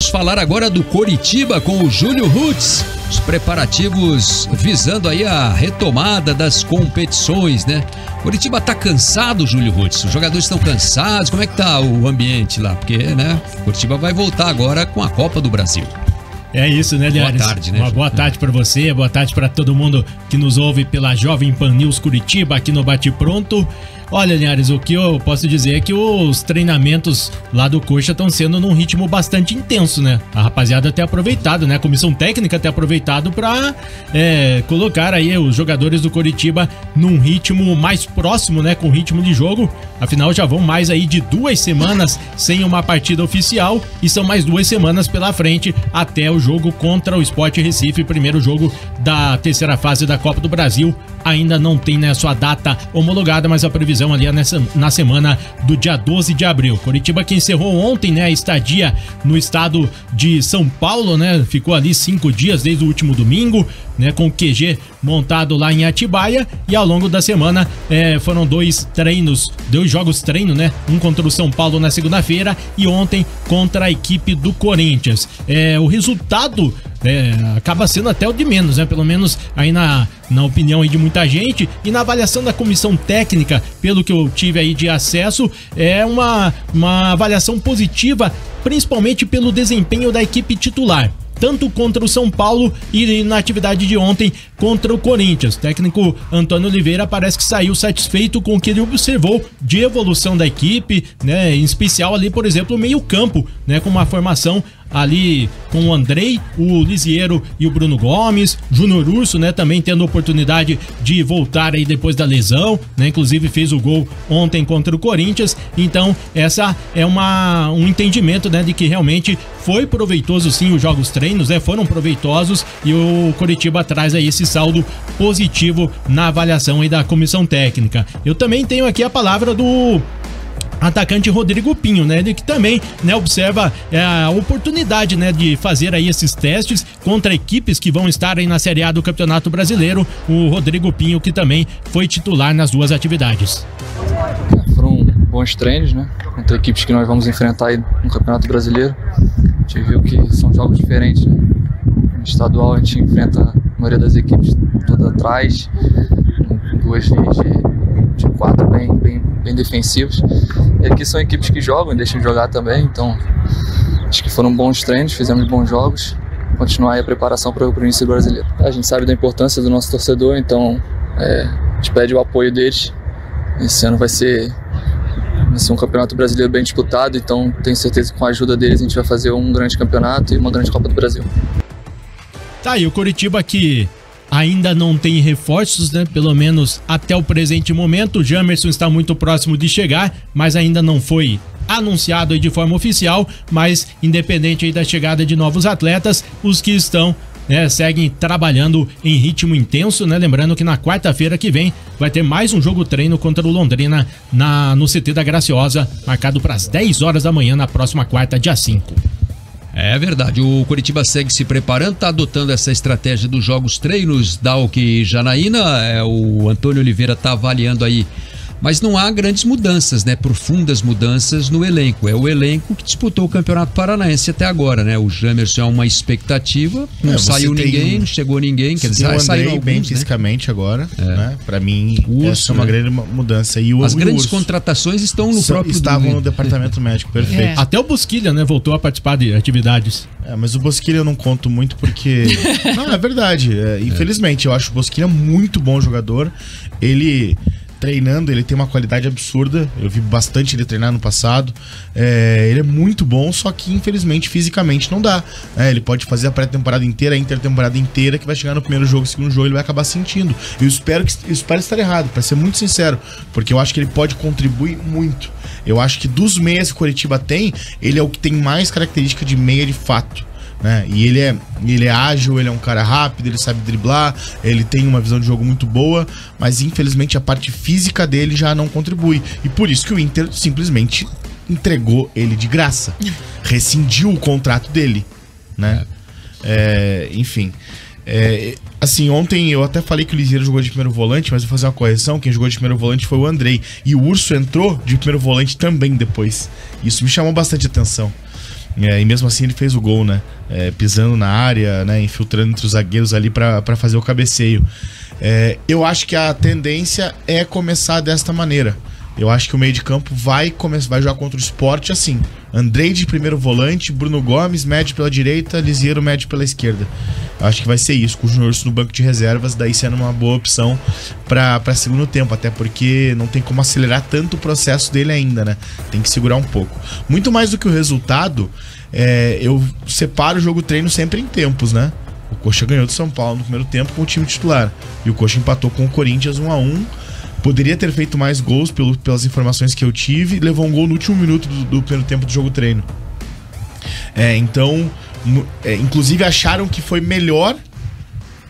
Vamos falar agora do Coritiba com o Júlio Rutz. Os preparativos visando aí a retomada das competições, né? Coritiba tá cansado, Júlio Rutz? Os jogadores estão cansados? Como é que tá o ambiente lá? Porque, né, Coritiba vai voltar agora com a Copa do Brasil. É isso, né, Linhares? Boa tarde, né? Uma boa tarde para você, boa tarde para todo mundo que nos ouve pela Jovem Pan News Curitiba, aqui no Bate Pronto. Olha, Linhares, o que eu posso dizer é que os treinamentos lá do Coxa estão sendo num ritmo bastante intenso, né? A rapaziada tem aproveitado, né? A comissão técnica tem aproveitado para colocar aí os jogadores do Coritiba num ritmo mais próximo, né? Com ritmo de jogo. Afinal, já vão mais aí de 2 semanas sem uma partida oficial e são mais 2 semanas pela frente até o jogo contra o Sport Recife, primeiro jogo da terceira fase da Copa do Brasil. Ainda não tem, né, sua data homologada, mas a previsão ali é na semana do dia 12 de abril. Coritiba que encerrou ontem, né, a estadia no estado de São Paulo, né, ficou ali 5 dias desde o último domingo, né, com o QG montado lá em Atibaia, e ao longo da semana foram 2 jogos treino, né, um contra o São Paulo na segunda-feira e ontem contra a equipe do Corinthians. O resultado acaba sendo até o de menos, né? Pelo menos aí na opinião aí de muita gente, e na avaliação da comissão técnica, pelo que eu tive aí de acesso, é uma avaliação positiva, principalmente pelo desempenho da equipe titular, tanto contra o São Paulo e na atividade de ontem contra o Corinthians. O técnico Antônio Oliveira parece que saiu satisfeito com o que ele observou de evolução da equipe, né? Em especial ali, por exemplo, o meio-campo, né? Com uma formação ali com o Andrei, o Lisiero e o Bruno Gomes, Júnior Urso, né, também tendo oportunidade de voltar aí depois da lesão, né, inclusive fez o gol ontem contra o Corinthians. Então essa é um entendimento, né, de que realmente foi proveitoso sim os jogos treinos, né, foram proveitosos, e o Coritiba traz aí esse saldo positivo na avaliação aí da comissão técnica. Eu também tenho aqui a palavra do atacante Rodrigo Pinho, né? Ele que também, né, observa a oportunidade, né, de fazer aí esses testes contra equipes que vão estar aí na Série A do Campeonato Brasileiro. O Rodrigo Pinho, que também foi titular nas 2 atividades. Foram bons treinos, né? Contra equipes que nós vamos enfrentar aí no Campeonato Brasileiro. A gente viu que são jogos diferentes, né? No estadual a gente enfrenta a maioria das equipes toda atrás, com 2 linhas de 4 bem defensivos. E aqui são equipes que jogam e deixam de jogar também, então acho que foram bons treinos, fizemos bons jogos. Continuar aí a preparação para o início do Brasileiro. A gente sabe da importância do nosso torcedor, então a gente pede o apoio deles. Esse ano vai ser um campeonato brasileiro bem disputado, então tenho certeza que com a ajuda deles a gente vai fazer um grande campeonato e uma grande Copa do Brasil. Tá aí o Coritiba que ainda não tem reforços, né? Pelo menos até o presente momento. O Jamerson está muito próximo de chegar, mas ainda não foi anunciado aí de forma oficial. Mas independente aí da chegada de novos atletas, os que estão, né, seguem trabalhando em ritmo intenso, né? Lembrando que na quarta-feira que vem vai ter mais um jogo treino contra o Londrina no CT da Graciosa, marcado para as 10 horas da manhã na próxima quarta, dia 5. É verdade, o Coritiba segue se preparando, está adotando essa estratégia dos jogos treinos, Dalk e Janaína. O Antônio Oliveira está avaliando aí, mas não há grandes mudanças, né? Profundas mudanças no elenco. É o elenco que disputou o Campeonato Paranaense até agora, né? O Jamerson é uma expectativa, não saiu ninguém, não chegou ninguém, quer dizer, saiu alguns, bem né? fisicamente agora, né? Pra mim, essa é uma grande mudança. E as grandes contratações estão no próprio... Estavam no departamento médico, perfeito. Até o Bosquilha, né, voltou a participar de atividades. Mas o Bosquilha eu não conto muito porque... Não, é verdade. Infelizmente, eu acho o Bosquilha muito bom jogador. Ele... treinando, ele tem uma qualidade absurda. Eu vi bastante ele treinar no passado. Ele é muito bom, só que infelizmente fisicamente não dá. Ele pode fazer a pré-temporada inteira, a intertemporada inteira, que vai chegar no primeiro jogo, segundo jogo, ele vai acabar sentindo. Eu espero estar errado, pra ser muito sincero, porque eu acho que ele pode contribuir muito. Eu acho que dos meias que o Coritiba tem, ele é o que tem mais característica de meia de fato, né? E ele é ágil, ele é um cara rápido, ele sabe driblar, ele tem uma visão de jogo muito boa, mas infelizmente a parte física dele já não contribui. E por isso que o Inter simplesmente entregou ele de graça, rescindiu o contrato dele, né? Enfim, assim, ontem eu até falei que o Lisiero jogou de primeiro volante, mas vou fazer uma correção. Quem jogou de primeiro volante foi o Andrei, e o Urso entrou de primeiro volante também depois. Isso me chamou bastante atenção. E mesmo assim ele fez o gol, né? Pisando na área, né? Infiltrando entre os zagueiros ali para fazer o cabeceio. Eu acho que a tendência é começar desta maneira. Eu acho que o meio de campo vai jogar contra o Sport assim. Andrei de primeiro volante, Bruno Gomes médio pela direita, Lisiero médio pela esquerda. Eu acho que vai ser isso, com o Júnior Urso no banco de reservas, daí sendo uma boa opção para segundo tempo, até porque não tem como acelerar tanto o processo dele ainda, né? Tem que segurar um pouco. Muito mais do que o resultado, eu separo o jogo treino sempre em tempos, né? O Coxa ganhou do São Paulo no primeiro tempo com o time titular, e o Coxa empatou com o Corinthians 1-1. Poderia ter feito mais gols pelas informações que eu tive. Levou um gol no último minuto do primeiro tempo do jogo treino. Então, inclusive acharam que foi melhor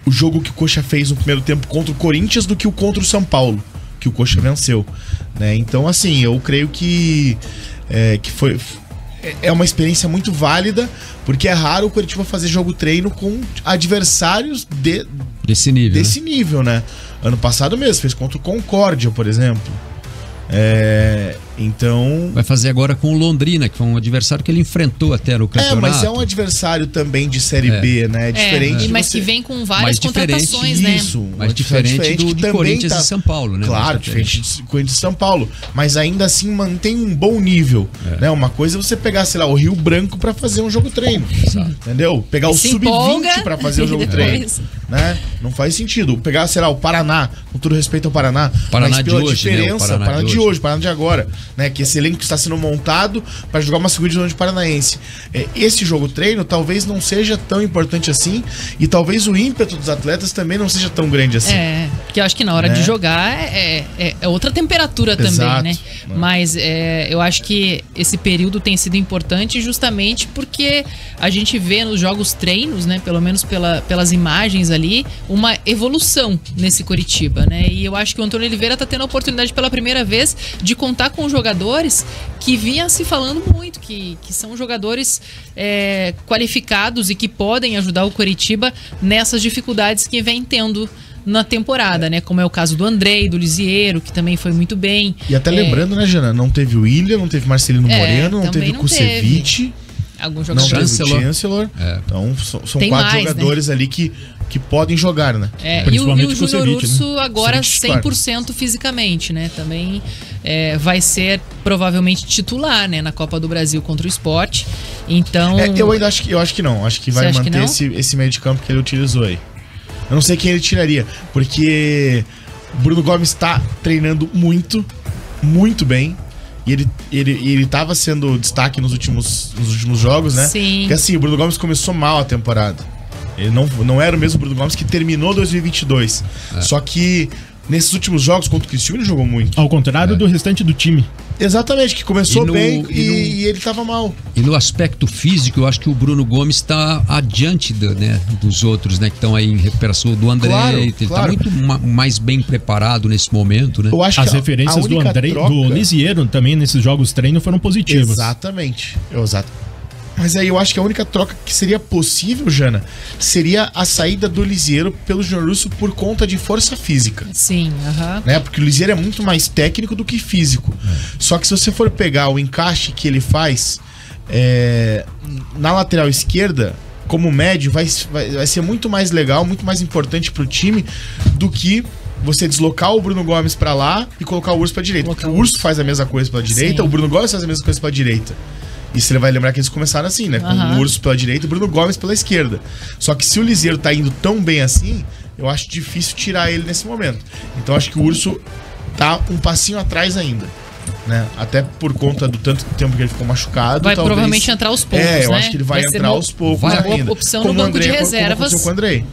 o jogo que o Coxa fez no primeiro tempo contra o Corinthians do que o contra o São Paulo, que o Coxa venceu, né? Então, assim, eu creio que foi... É uma experiência muito válida, porque é raro o Coritiba fazer jogo treino com adversários desse nível, né? Ano passado mesmo, fez contra o Concórdia, por exemplo. Então... Vai fazer agora com o Londrina, que foi um adversário que ele enfrentou até no campeonato. Mas é um adversário também de Série B, né? É diferente. Mas que vem com várias contratações, né? Isso, mas diferente de Corinthians e São Paulo, né? Claro, diferente de Corinthians e São Paulo. Mas ainda assim mantém um bom nível, né? Uma coisa é você pegar, sei lá, o Rio Branco pra fazer um jogo treino. Entendeu? Pegar o Sub-20 pra fazer o jogo treino. Né? Não faz sentido. Pegar, sei lá, o Paraná, com todo respeito ao Paraná. Paraná de hoje, diferença, né? Paraná de hoje, Paraná de agora, né? Que esse elenco está sendo montado para jogar uma segunda divisão de Paranaense. Esse jogo treino talvez não seja tão importante assim, e talvez o ímpeto dos atletas também não seja tão grande assim. Porque eu acho que na hora de jogar é outra temperatura também, né? Mas eu acho que esse período tem sido importante justamente porque a gente vê nos jogos treinos, né? Pelo menos pelas imagens ali, uma evolução nesse Coritiba, né? E eu acho que o Antônio Oliveira está tendo a oportunidade pela primeira vez de contar com jogadores que vinha se falando muito, que são jogadores qualificados e que podem ajudar o Coritiba nessas dificuldades que vem tendo na temporada, né? Como é o caso do Andrei, do Lisiero, que também foi muito bem. E até lembrando, né, Jana? Não teve o William, não teve Marcelino Moreno, não teve o Kusevich. Alguns jogadores. Não teve o Chancellor. Então são 4 jogadores, né, ali que podem jogar, né? E o Júnior Urso, né? Agora 100% fisicamente, né? Também vai ser provavelmente titular, né? Na Copa do Brasil contra o Sport. Então... eu acho que não. Acho que vai manter esse meio de campo que ele utilizou aí. Eu não sei quem ele tiraria, porque o Bruno Gomes está treinando muito, muito bem. E ele tava sendo destaque nos últimos jogos, né? Sim. Porque assim, o Bruno Gomes começou mal a temporada. Ele não era o mesmo Bruno Gomes que terminou 2022. Só que nesses últimos jogos contra o Criciúma ele jogou muito. Ao contrário do restante do time. Exatamente, que começou bem e ele tava mal. E no aspecto físico, eu acho que o Bruno Gomes está adiante dos outros, né? Que estão aí em recuperação do André. Ele está muito mais bem preparado nesse momento, né? Eu acho que as referências do André, do Lisiero também nesses jogos treino foram positivas. Exatamente. Mas aí eu acho que a única troca que seria possível, Jana, seria a saída do Lisiero pelo Júnior Urso por conta de força física. Sim, né? Porque o Lisiero é muito mais técnico do que físico. Só que se você for pegar o encaixe que ele faz na lateral esquerda, como médio, vai ser muito mais legal, muito mais importante pro time do que você deslocar o Bruno Gomes pra lá e colocar o Urso pra direita. Porque o Urso faz a mesma coisa pela direita, o Bruno Gomes faz a mesma coisa pela direita. E você vai lembrar que eles começaram assim, né? Com o Urso pela direita e o Bruno Gomes pela esquerda. Só que se o Lisiero tá indo tão bem assim, eu acho difícil tirar ele nesse momento. Então acho que o Urso tá um passinho atrás ainda, né? Até por conta do tanto tempo que ele ficou machucado. Vai provavelmente entrar aos poucos, eu acho que ele vai entrar aos poucos ainda. Uma opção no banco de reservas. Com o Andrei.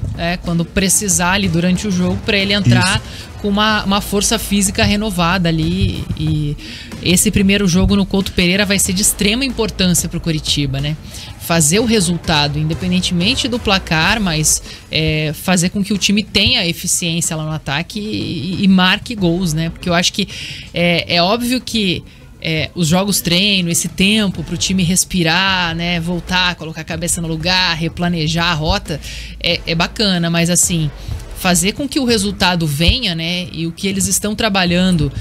Quando precisar ali durante o jogo, pra ele entrar com uma força física renovada ali. E esse primeiro jogo no Couto Pereira vai ser de extrema importância pro Coritiba, né? Fazer o resultado, independentemente do placar, mas fazer com que o time tenha eficiência lá no ataque e marque gols, né? Porque eu acho que é óbvio que os jogos treino, esse tempo pro time respirar, né? Voltar, colocar a cabeça no lugar, replanejar a rota, é bacana, mas assim, fazer com que o resultado venha, né? E o que eles estão trabalhando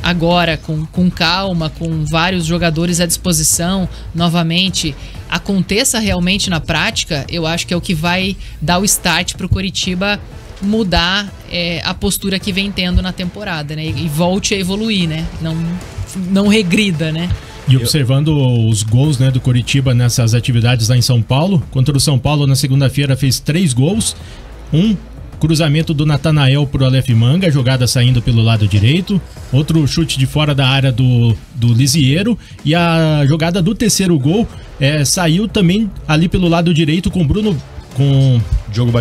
agora com calma, com vários jogadores à disposição, novamente, aconteça realmente na prática, eu acho que é o que vai dar o start para o Coritiba mudar a postura que vem tendo na temporada, né? E volte a evoluir, né? Não regrida, né? E observando os gols, né, do Coritiba nessas atividades lá em São Paulo, contra o São Paulo na segunda-feira fez 3 gols, um cruzamento do Natanael pro Aleph Manga, jogada saindo pelo lado direito, outro chute de fora da área do Lisieiro, e a jogada do terceiro gol saiu também ali pelo lado direito com Diogo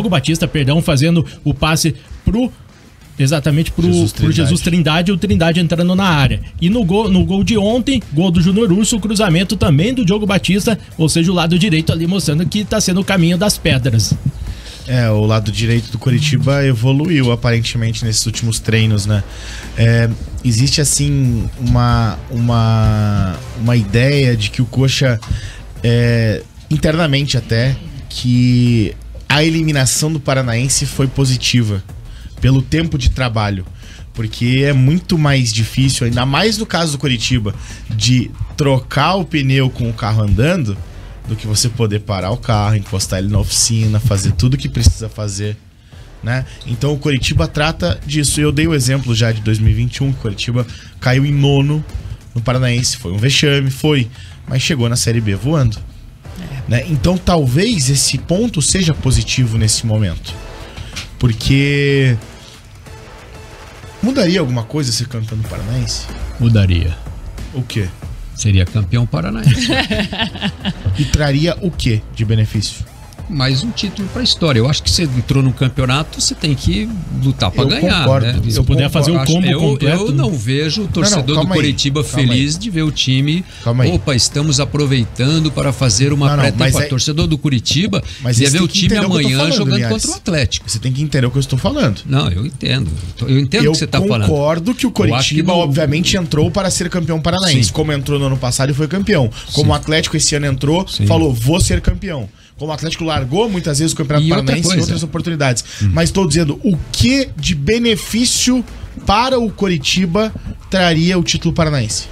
Batista, fazendo o passe pro Jesus Trindade, o Trindade entrando na área. E no gol de ontem, gol do Júnior Urso, o cruzamento também do Diogo Batista, ou seja, o lado direito ali mostrando que tá sendo o caminho das pedras. O lado direito do Coritiba evoluiu aparentemente nesses últimos treinos, né? Existe assim uma ideia de que o Coxa, internamente até, que a eliminação do Paranaense foi positiva pelo tempo de trabalho, porque é muito mais difícil, ainda mais no caso do Coritiba, de trocar o pneu com o carro andando, do que você poder parar o carro, encostar ele na oficina, fazer tudo o que precisa fazer, né? Então o Coritiba trata disso. Eu dei o exemplo já de 2021, que o Coritiba caiu em 9º no Paranaense, foi um vexame, mas chegou na Série B voando, né? Então talvez esse ponto seja positivo nesse momento, porque mudaria alguma coisa ser campeão do Paranaense? Mudaria. O quê? Seria campeão paranaense. E traria o quê de benefício? Mais um título para a história. Eu acho que você entrou no campeonato, você tem que lutar para ganhar. Concordo. Né? Se eu puder fazer o combo completo. Eu não vejo o torcedor do Coritiba feliz de ver o time. Opa, estamos aproveitando para fazer uma pré-temporada. Torcedor do Curitiba ia ver o time amanhã jogando contra o Atlético. Você tem que entender o que eu estou falando. Não, eu entendo. Eu entendo o que você está falando. Eu concordo que o Coritiba, obviamente, entrou para ser campeão paranaense. Sim. Como entrou no ano passado e foi campeão. Como o Atlético esse ano entrou, falou, vou ser campeão. Como o Atlético largou muitas vezes o Campeonato Paranaense em outras oportunidades. Mas estou dizendo, o que de benefício para o Coritiba traria o título paranaense?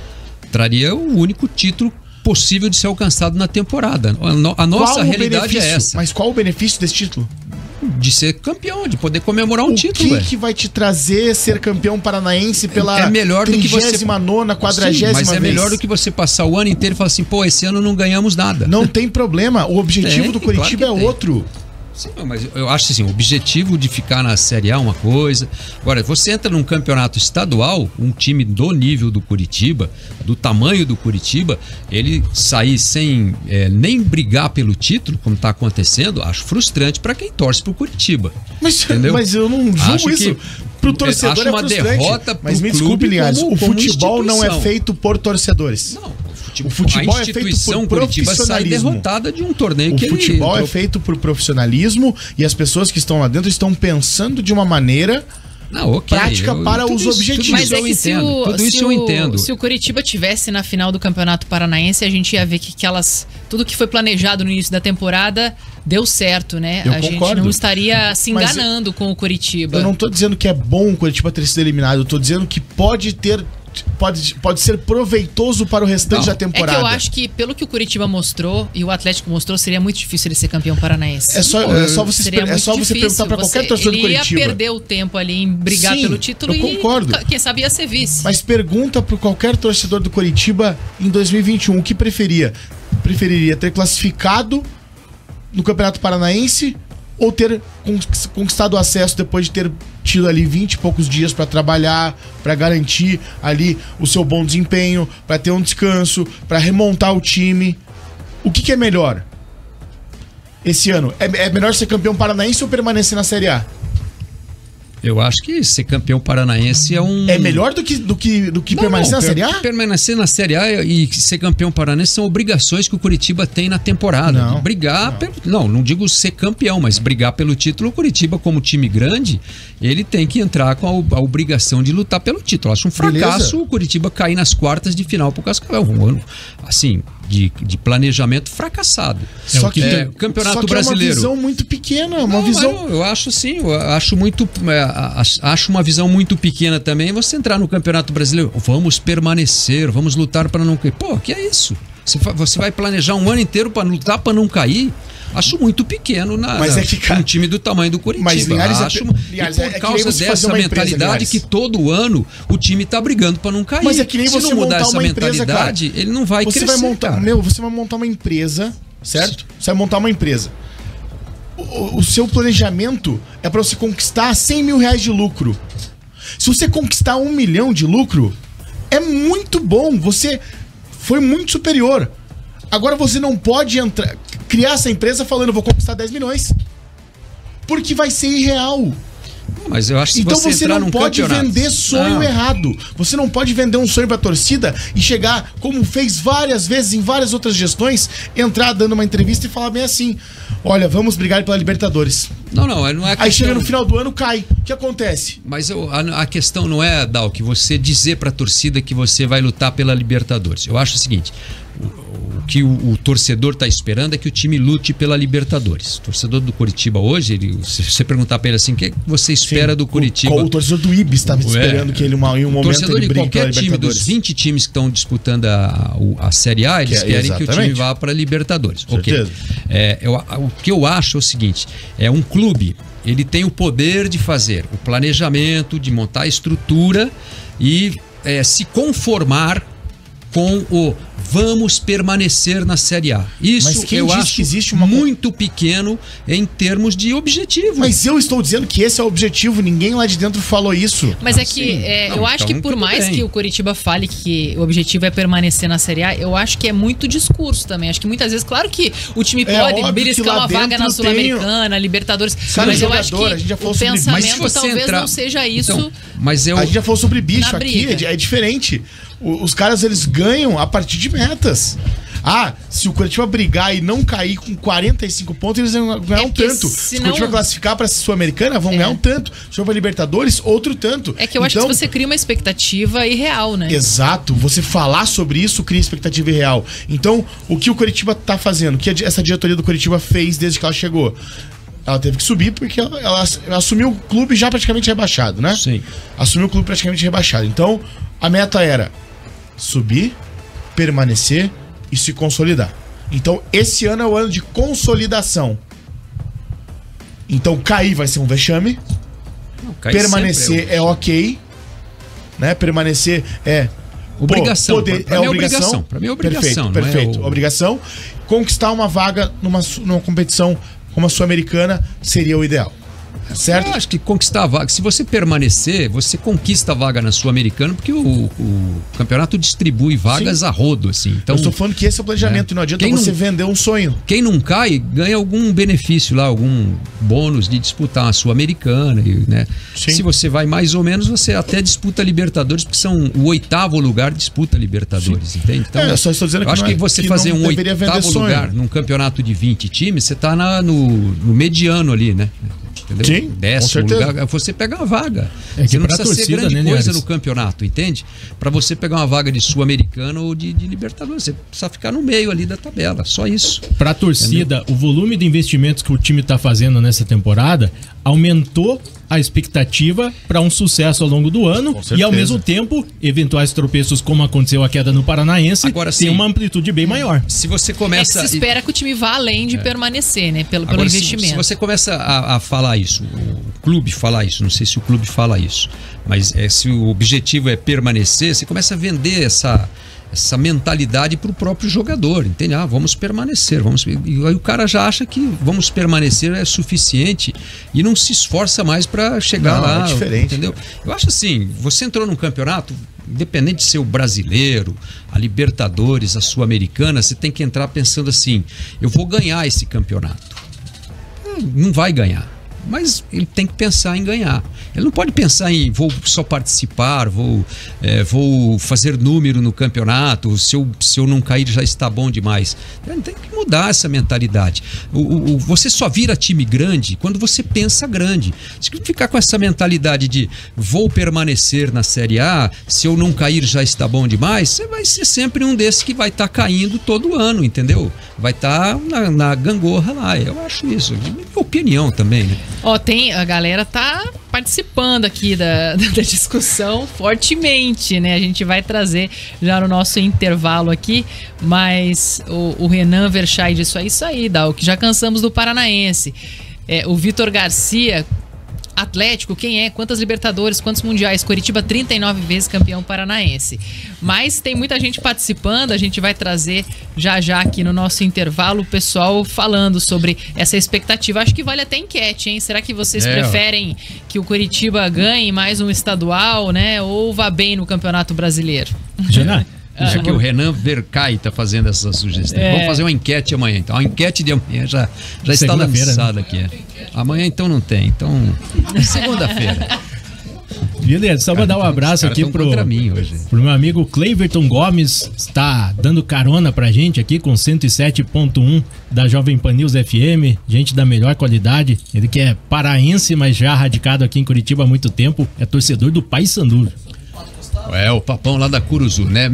Traria o único título possível de ser alcançado na temporada. A nossa realidade é essa. Mas qual o benefício desse título? De ser campeão, de poder comemorar um título. O que vai te trazer ser campeão paranaense pela 39ª, 40ª vez? Mas é melhor do que você passar o ano inteiro e falar assim, pô, esse ano não ganhamos nada. Não tem problema, o objetivo do Coritiba é outro. Sim, mas eu acho assim, o objetivo de ficar na Série A é uma coisa. Agora, você entra num campeonato estadual, um time do nível do Coritiba, do tamanho do Coritiba, ele sair sem nem brigar pelo título, como está acontecendo, acho frustrante para quem torce pro Coritiba. Mas eu não julgo isso. Pro torcedor é frustrante. Derrota pro mas me desculpe, Linhares, o futebol não é feito por torcedores. Não. O futebol é feito por profissionalismo. Sai derrotada de um torneio que o futebol é feito por profissionalismo e as pessoas que estão lá dentro estão pensando de uma maneira prática para os objetivos. Mas é que se o Coritiba tivesse na final do Campeonato Paranaense, a gente ia ver que tudo que foi planejado no início da temporada deu certo, né? A gente não estaria se enganando com o Coritiba. Eu não tô dizendo que é bom o Coritiba ter sido eliminado, eu tô dizendo que pode ser proveitoso para o restante da temporada. É que eu acho que, pelo que o Coritiba mostrou e o Atlético mostrou, seria muito difícil ele ser campeão paranaense. É só você perguntar para qualquer torcedor do Coritiba. Ele ia perder o tempo ali em brigar pelo título quem sabia ser vice. Mas pergunta para qualquer torcedor do Coritiba em 2021 o que preferia. Preferiria ter classificado no Campeonato Paranaense ou ter conquistado o acesso depois de ter tido ali 20 e poucos dias para trabalhar, para garantir ali o seu bom desempenho, para ter um descanso, para remontar o time. O que é melhor esse ano? É melhor ser campeão paranaense ou permanecer na Série A? Eu acho que ser campeão paranaense é melhor do que permanecer na Série A? Permanecer na Série A e ser campeão paranaense são obrigações que o Coritiba tem na temporada. Não digo ser campeão, mas brigar pelo título. O Coritiba, como time grande, ele tem que entrar com a obrigação de lutar pelo título. Eu acho um fracasso o Coritiba cair nas quartas de final pro Cascavel. Um ano, assim, de planejamento fracassado. Só que Campeonato Brasileiro. É uma visão muito pequena, eu acho sim, acho uma visão muito pequena também. Você entrar no Campeonato Brasileiro, vamos permanecer, vamos lutar para não cair. Pô, que é isso? Você vai planejar um ano inteiro para lutar para não cair? Acho muito pequeno um time do tamanho do Coritiba. Mas, Linhares, por causa dessa mentalidade que todo ano o time tá brigando para não cair. Mas é que nem você não mudar montar essa uma empresa, mentalidade, cara, ele não vai crescer. Você vai montar uma empresa, certo? Você vai montar uma empresa. O seu planejamento é para você conquistar 100 mil reais de lucro. Se você conquistar 1 milhão de lucro, é muito bom. Você foi muito superior. Agora você não pode criar essa empresa falando, vou conquistar 10 milhões. Porque vai ser irreal. Mas eu acho que então você não pode vender sonho errado. Você não pode vender um sonho pra torcida e chegar, como fez várias vezes em várias outras gestões, entrar dando uma entrevista e falar bem assim: olha, vamos brigar pela Libertadores. Não é questão... Aí chega no final do ano, cai. O que acontece? Mas a questão não é, Dal, que você dizer pra torcida que você vai lutar pela Libertadores. Eu acho o seguinte: o que o torcedor está esperando é que o time lute pela Libertadores. O torcedor do Coritiba hoje, se você perguntar para ele assim, o que você espera do Coritiba? O torcedor do Ibis estava esperando que ele em um momento ele brigue pela Libertadores. Qualquer time dos 20 times que estão disputando a Série A, eles querem que o time vá para a Libertadores. Okay. O que eu acho é o seguinte: um clube, ele tem o poder de fazer o planejamento, de montar a estrutura e se conformar com o vamos permanecer na Série A. Isso eu acho que existe muito pequeno em termos de objetivo. Mas eu estou dizendo que esse é o objetivo, ninguém lá de dentro falou isso. Mas eu acho que por mais que o Coritiba fale que o objetivo é permanecer na Série A, eu acho que é muito discurso também. Acho que muitas vezes, claro que o time pode beliscar uma vaga na Sul-Americana, Libertadores, mas eu acho que o pensamento talvez não seja isso. Então, a gente já falou sobre bicho aqui, é diferente. Os caras, eles ganham a partir de metas. Se o Coritiba brigar e não cair com 45 pontos, eles vão ganhar um tanto. Se o Coritiba classificar para a Sul-Americana, vão ganhar um tanto. Se for para Libertadores, outro tanto. É que eu acho que você cria uma expectativa irreal, né? Exato. Você falar sobre isso cria expectativa irreal. Então, o que o Coritiba tá fazendo? O que essa diretoria do Coritiba fez desde que ela chegou? Ela teve que subir porque ela assumiu o clube já praticamente rebaixado, né? Sim. Assumiu o clube praticamente rebaixado. Então, a meta era subir, permanecer e se consolidar. Então, esse ano é o ano de consolidação. Então, cair vai ser um vexame. Permanecer é ok. Né? Permanecer é obrigação. É obrigação. Para mim é obrigação. Perfeito. Obrigação. Conquistar uma vaga numa competição como a Sul-Americana seria o ideal. Certo? Eu acho que conquistar a vaga, se você permanecer, você conquista a vaga na Sul-Americana, porque o campeonato distribui vagas a rodo, assim. Então, eu estou falando que esse é o planejamento, e não adianta você vender um sonho. Quem não cai, ganha algum benefício lá, algum bônus de disputar a Sul-Americana, né? Se você vai mais ou menos, você até disputa a Libertadores, porque são o 8º lugar disputa a Libertadores, entende? Então, eu só estou dizendo eu acho que você fazer um 8º lugar num campeonato de 20 times, você está no mediano ali, né? Entendeu? Sim, 10º lugar, você pega uma vaga. Você não precisa ser grande coisa no campeonato, entende? Para você pegar uma vaga de Sul-Americana ou de Libertadores, você precisa ficar no meio ali da tabela, só isso. Para a torcida, entendeu? O volume de investimentos que o time está fazendo nessa temporada aumentou a expectativa para um sucesso ao longo do ano e, ao mesmo tempo, eventuais tropeços, como aconteceu a queda no Paranaense, agora, tem uma amplitude bem maior. Se você começa... se espera que o time vá além de permanecer, né? Pelo investimento. Se você começa a falar isso, o clube falar isso, não sei se o clube fala isso, mas se o objetivo é permanecer, você começa a vender essa mentalidade para o próprio jogador, entende? Vamos permanecer, e aí o cara já acha que vamos permanecer é suficiente e não se esforça mais para chegar lá, é diferente, entendeu? Eu acho assim, você entrou num campeonato, independente de ser o brasileiro, a Libertadores, a Sul-Americana, você tem que entrar pensando assim: eu vou ganhar esse campeonato. Não vai ganhar. mas ele tem que pensar em ganhar. Ele não pode pensar em vou só participar, vou fazer número no campeonato, se eu não cair já está bom demais. Ele tem que mudar essa mentalidade. Você só vira time grande quando você pensa grande. Se ficar com essa mentalidade de vou permanecer na Série A, se eu não cair já está bom demais, você vai ser sempre um desses que vai estar caindo todo ano, entendeu? Vai estar na gangorra lá. Eu acho isso. Minha opinião também, né? A galera tá participando aqui da discussão fortemente, né? A gente vai trazer já no nosso intervalo aqui, mas o Renan Verchai disse, isso aí, Dal, que já cansamos do Paranaense. O Vitor Garcia, Atlético, quem é? Quantas Libertadores, quantos Mundiais? Coritiba 39 vezes campeão paranaense. Mas tem muita gente participando, a gente vai trazer já aqui no nosso intervalo o pessoal falando sobre essa expectativa. Acho que vale até enquete, hein? Será que vocês preferem que o Coritiba ganhe mais um estadual, né? Ou vá bem no Campeonato Brasileiro? Já? Isso aqui o Renan Vercai está fazendo essa sugestão. Vamos fazer uma enquete amanhã, então. A enquete de amanhã já está lançada, né? Aqui. Amanhã então não tem, então segunda-feira. Beleza, só mandar um abraço aqui pro meu amigo Cleiverton Gomes, está dando carona pra gente aqui com 107.1 da Jovem Pan News FM, gente da melhor qualidade. Ele que é paraense, mas já radicado aqui em Curitiba há muito tempo, é torcedor do Paysandu. O Papão lá da Curuzu, né?